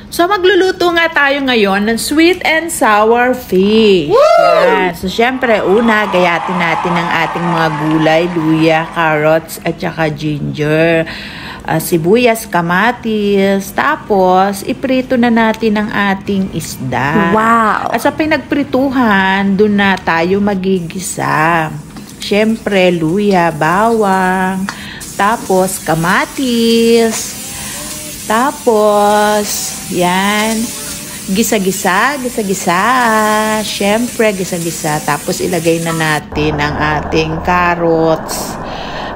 So, magluluto nga tayo ngayon ng sweet and sour fish. Yan. So, syempre, una, gayatin natin ang ating mga gulay, luya, carrots, at saka ginger. Sibuyas, kamatis. Tapos, iprito na natin ang ating isda. Wow! At sa pinagprituhan, doon na tayo magigisa. Syempre, luya, bawang, tapos kamatis. Tapos, yan, gisa-gisa. Syempre, gisa-gisa. Tapos, ilagay na natin ang ating carrots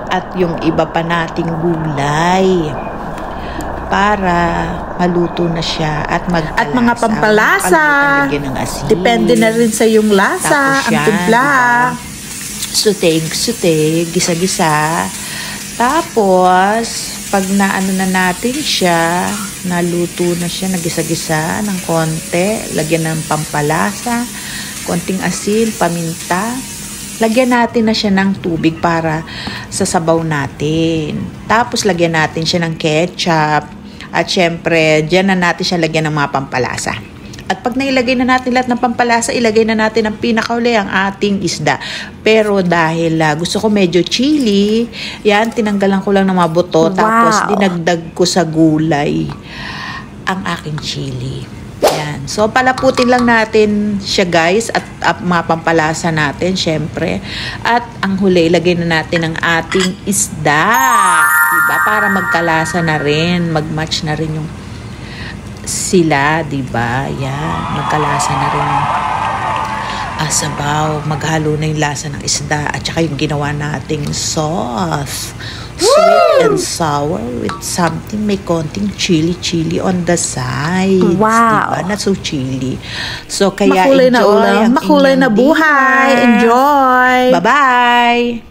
at yung iba pa nating gulay para maluto na siya at magkalasa. At mga pampalasa. Depende na rin sa yung lasa, ang timpla. Suteg, gisa-gisa. Tapos, pag naano na natin siya, naluto na siya, nagisa-gisa ng konti, lagyan ng pampalasa, konting asin, paminta, lagyan natin na siya ng tubig para sa sabaw natin. Tapos lagyan natin siya ng ketchup at syempre, dyan na natin siya lagyan ng mga pampalasa. At pag nailagay na natin lahat ng pampalasa, ilagay na natin ang pinakauli ang ating isda. Pero dahil gusto ko medyo chili, yan, tinanggalan ko lang ng mga buto. Wow. Tapos dinagdag ko sa gulay ang aking chili. Yan. So, palaputin lang natin siya guys at mga pampalasa natin, syempre. At ang huli, ilagay na natin ang ating isda. Diba? Para magkalasa na rin, mag-match na rin yung sila, diba? Yan, magkalasa na rin sabaw, maghalo na yung lasa ng isda at saka yung ginawa nating sauce. Sweet and sour with something, may konting chili on the side. Wow. Diba? Not so chili. So, kaya makulay enjoy na ulam, ang makulay na buhay. dinner. Enjoy! Bye-bye!